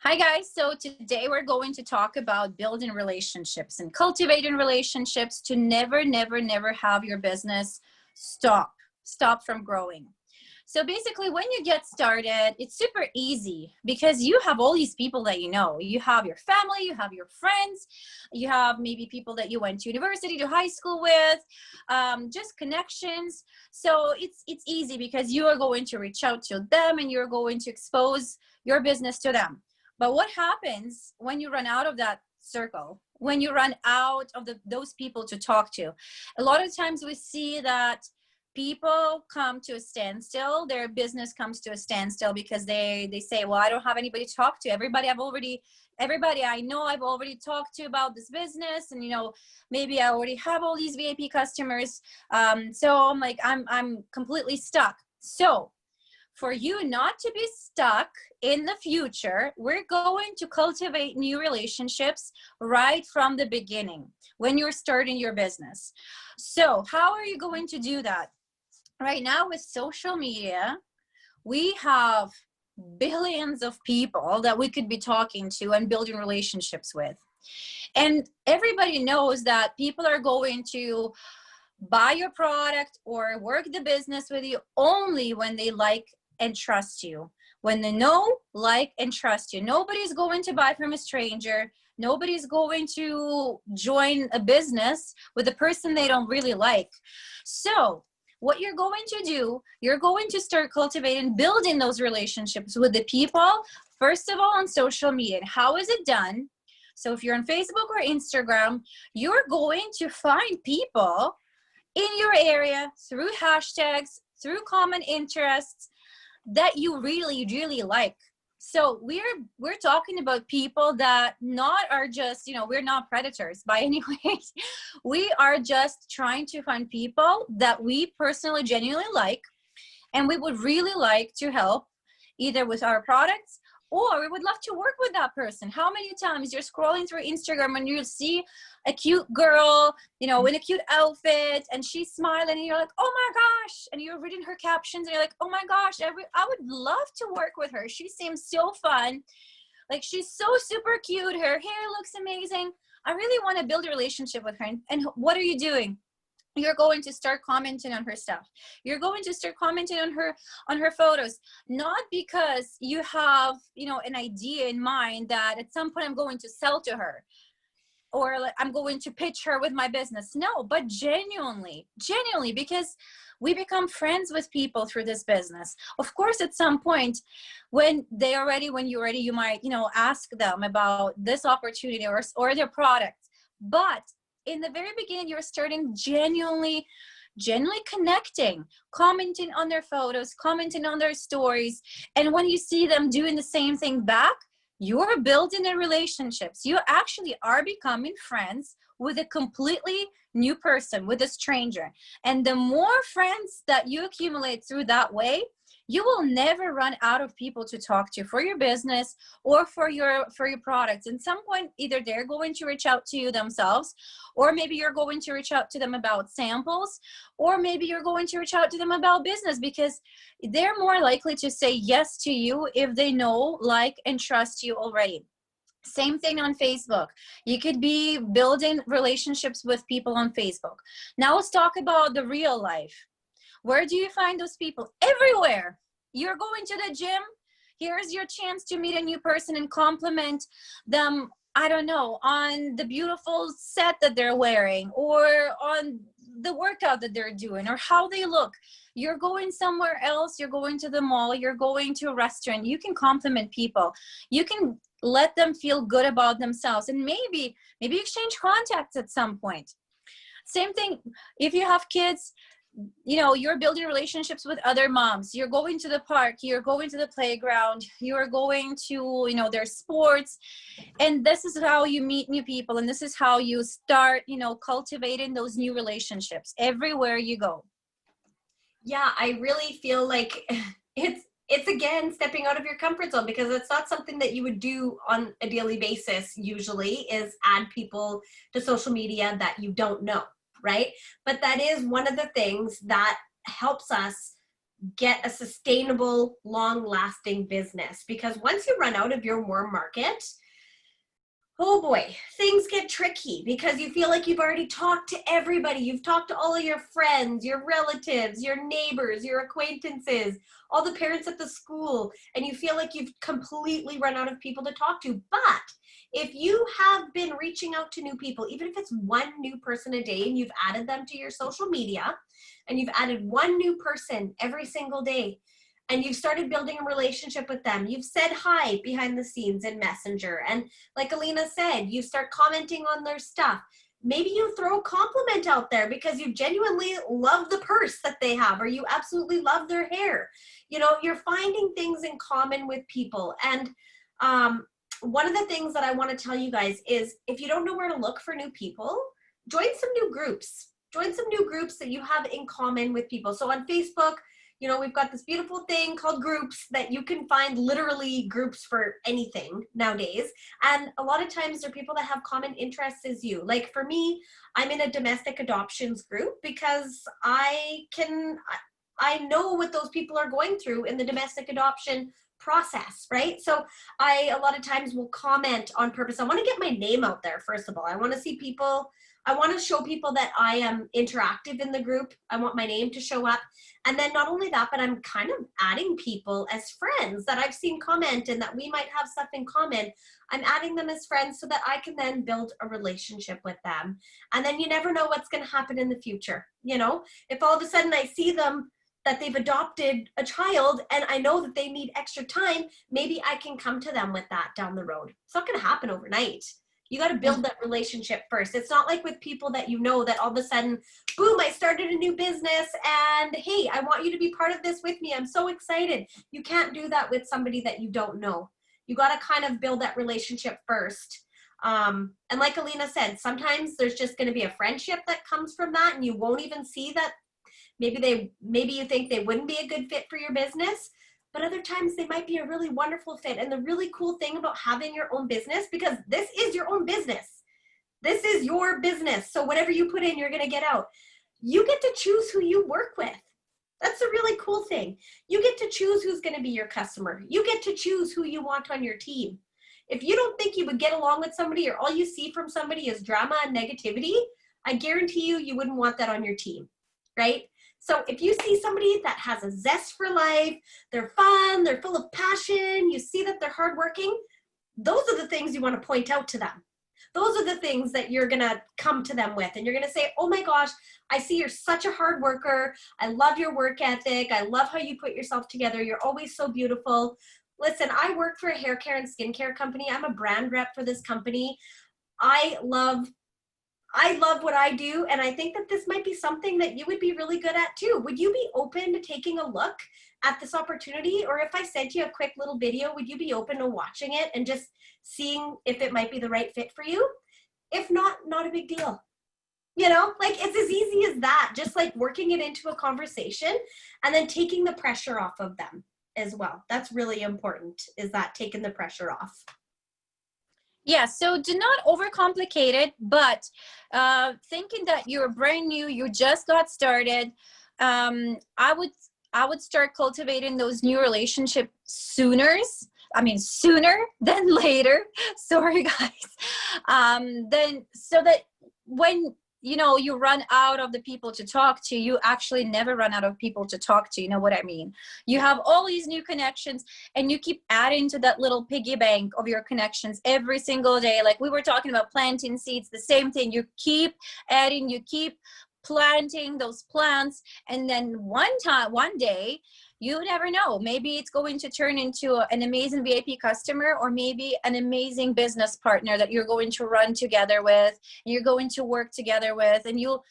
Hi guys, so today we're going to talk about building relationships and cultivating relationships to never have your business stop from growing. So basically when you get started, it's super easy because you have all these people that you know. You have your family, you have your friends, you have maybe people that you went to university, to high school with, just connections. So it's easy because you are going to reach out to them and you're going to expose your business to them. But what happens when you run out of that circle, when you run out of those people to talk to? A lot of times we see that people come to a standstill. Their business comes to a standstill because they say, well, I don't have anybody to talk to. Everybody I know I've already talked to about this business, and maybe I already have all these VIP customers. So I'm like, I'm completely stuck. So for you not to be stuck in the future, we're going to cultivate new relationships right from the beginning when you're starting your business. So how are you going to do that? Right now with social media, we have billions of people that we could be talking to and building relationships with. And everybody knows that people are going to buy your product or work the business with you only when they like and trust you, when they know, like, and trust you. Nobody's going to buy from a stranger. Nobody's going to join a business with a person they don't really like. So what you're going to do, you're going to start cultivating, building those relationships with the people, first of all, on social media. And how is it done? So if you're on Facebook or Instagram, you're going to find people in your area through hashtags, through common interests that you really like. So we're talking about people that not are just, we're not predators by any ways. We are just trying to find people that we personally genuinely like, and we would really like to help either with our products, or we would love to work with that person. How many times you're scrolling through Instagram and you see a cute girl, in a cute outfit, and she's smiling, and you're like, oh my gosh, and you're reading her captions and you're like, oh my gosh, I would love to work with her. She seems so fun. Like, she's so super cute. Her hair looks amazing. I really want to build a relationship with her. And what are you doing? You're going to start commenting on her stuff. You're going to start commenting on her photos, not because you have, an idea in mind that at some point I'm going to sell to her, or like, I'm going to pitch her with my business. No, but genuinely, because we become friends with people through this business. Of course, at some point when you're ready, you might, ask them about this opportunity or their products. But in the very beginning, you're starting genuinely connecting, commenting on their photos, commenting on their stories. And when you see them doing the same thing back, you're building a relationships. You actually are becoming friends with a completely new person, with a stranger. And the more friends that you accumulate through that way, you will never run out of people to talk to for your business or for your products. At some point, either they're going to reach out to you themselves, or maybe you're going to reach out to them about samples, or maybe you're going to reach out to them about business, because they're more likely to say yes to you if they know, like, and trust you already. Same thing on Facebook. You could be building relationships with people on Facebook. Now let's talk about the real life. Where do you find those people? Everywhere. You're going to the gym. Here's your chance to meet a new person and compliment them, I don't know, on the beautiful set that they're wearing, or on the workout that they're doing, or how they look. You're going somewhere else. You're going to the mall. You're going to a restaurant. You can compliment people. You can let them feel good about themselves, and maybe exchange contacts at some point. Same thing if you have kids. You're building relationships with other moms. You're going to the park, you're going to the playground, you're going to, their sports. And this is how you meet new people. And this is how you start, cultivating those new relationships everywhere you go. Yeah, I really feel like it's again stepping out of your comfort zone, because it's not something that you would do on a daily basis usually, is add people to social media that you don't know, right? But that is one of the things that helps us get a sustainable, long-lasting business. Because once you run out of your warm market, oh boy, things get tricky because you feel like you've already talked to everybody. You've talked to all of your friends, your relatives, your neighbors, your acquaintances, all the parents at the school, and you feel like you've completely run out of people to talk to. But if you have been reaching out to new people, even if it's one new person a day and you've added them to your social media and you've added one new person every single day, and you've started building a relationship with them. You've said hi behind the scenes in Messenger. And like Alina said, you start commenting on their stuff. Maybe you throw a compliment out there because you genuinely love the purse that they have, or you absolutely love their hair. You know, you're finding things in common with people. And one of the things that I want to tell you guys is if you don't know where to look for new people, join some new groups. Join some new groups that you have in common with people. So on Facebook, you know, we've got this beautiful thing called groups that you can find literally groups for anything nowadays. And a lot of times there are people that have common interests as you. Like for me, I'm in a domestic adoptions group because I know what those people are going through in the domestic adoption process, right? So I a lot of times will comment on purpose. I want to get my name out there, first of all. I want to see people, I want to show people that I am interactive in the group. I want my name to show up. And then not only that, but I'm kind of adding people as friends that I've seen comment and that we might have stuff in common. I'm adding them as friends so that I can then build a relationship with them. And then you never know what's going to happen in the future. You know, if all of a sudden I see them that they've adopted a child and I know that they need extra time, maybe I can come to them with that down the road. It's not going to happen overnight. You got to build that relationship first. It's not like with people that you know that all of a sudden, boom, I started a new business and hey, I want you to be part of this with me. I'm so excited. You can't do that with somebody that you don't know. You got to kind of build that relationship first. And like Alina said, sometimes there's just going to be a friendship that comes from that and you won't even see that. Maybe you think they wouldn't be a good fit for your business, but other times they might be a really wonderful fit. And the really cool thing about having your own business, because this is your own business. This is your business. So whatever you put in, you're going to get out. You get to choose who you work with. That's a really cool thing. You get to choose who's going to be your customer. You get to choose who you want on your team. If you don't think you would get along with somebody or all you see from somebody is drama and negativity, I guarantee you wouldn't want that on your team, right? So if you see somebody that has a zest for life, they're fun, they're full of passion, you see that they're hardworking, those are the things you want to point out to them. Those are the things that you're going to come to them with. And you're going to say, oh my gosh, I see you're such a hard worker. I love your work ethic. I love how you put yourself together. You're always so beautiful. Listen, I work for a hair care and skincare company. I'm a brand rep for this company. I love what I do, and I think that this might be something that you would be really good at too. Would you be open to taking a look at this opportunity? Or if I sent you a quick little video, would you be open to watching it and just seeing if it might be the right fit for you? If not, not a big deal. You know, like it's as easy as that, just like working it into a conversation and then taking the pressure off of them as well. That's really important, is that taking the pressure off. Yeah, so do not overcomplicate it, but thinking that you're brand new, you just got started, I would start cultivating those new relationships sooner than later. Sorry, guys. Then so that when you run out of the people to talk to, you actually never run out of people to talk to. You know what I mean? You have all these new connections and you keep adding to that little piggy bank of your connections every single day. Like we were talking about planting seeds, the same thing. You keep adding, you keep planting those plants. And then one day, you never know. Maybe it's going to turn into an amazing VIP customer, or maybe an amazing business partner that you're going to run together with, you're going to work together with, and you'll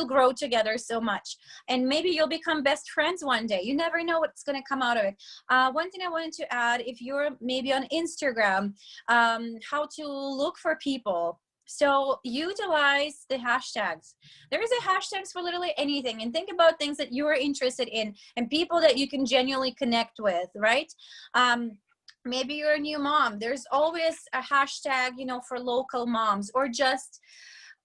grow together so much. And maybe you'll become best friends one day. You never know what's going to come out of it. One thing I wanted to add, if you're maybe on Instagram, how to look for people. So utilize the hashtags. There is a hashtags for literally anything, and think about things that you are interested in and people that you can genuinely connect with, right? Maybe you're a new mom. There's always a hashtag, for local moms, or just,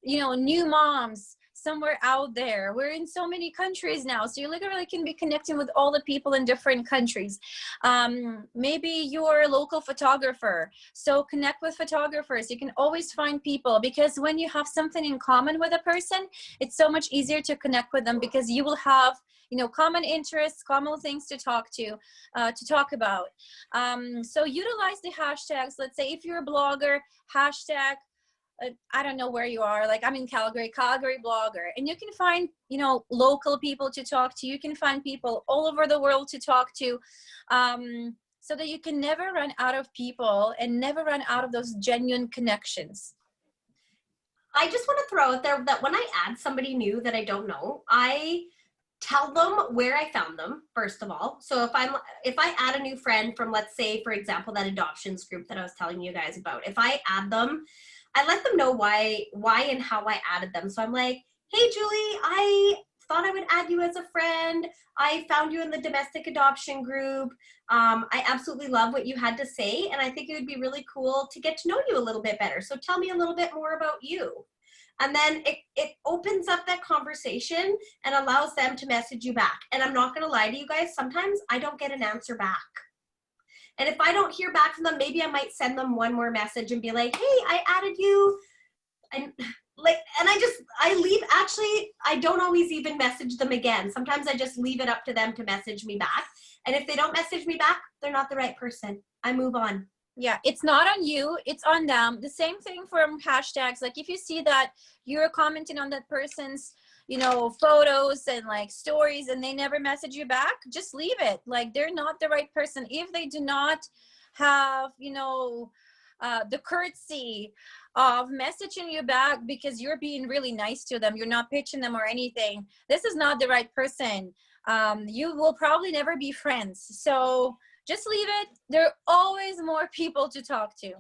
new moms somewhere out there. We're in so many countries now, so you literally can be connecting with all the people in different countries. Maybe you're a local photographer, so connect with photographers. You can always find people, because when you have something in common with a person, it's so much easier to connect with them, because you will have, you know, common interests, common things to talk about. So utilize the hashtags. Let's say if you're a blogger, hashtag, I don't know where you are, like I'm in Calgary blogger, and you can find, you know, local people to talk to. You can find people all over the world to talk to, so that you can never run out of people and never run out of those genuine connections. I just want to throw out there that when I add somebody new that I don't know, I tell them where I found them, first of all. So if I add a new friend from, let's say, for example, that adoptions group that I was telling you guys about, if I add them, I let them know why and how I added them. So I'm like, hey, Julie, I thought I would add you as a friend. I found you in the domestic adoption group. I absolutely love what you had to say, and I think it would be really cool to get to know you a little bit better. So tell me a little bit more about you. And then it opens up that conversation and allows them to message you back. And I'm not going to lie to you guys, sometimes I don't get an answer back. And if I don't hear back from them, maybe I might send them one more message and be like, hey, I added you. And I leave, actually, I don't always even message them again. Sometimes I just leave it up to them to message me back. And if they don't message me back, they're not the right person. I move on. Yeah, it's not on you, it's on them. The same thing from hashtags. Like if you see that you're commenting on that person's, you know, photos and like stories, and they never message you back, just leave it. Like they're not the right person. If they do not have, you know, the courtesy of messaging you back because you're being really nice to them, you're not pitching them or anything, this is not the right person. You will probably never be friends. So just leave it. There are always more people to talk to.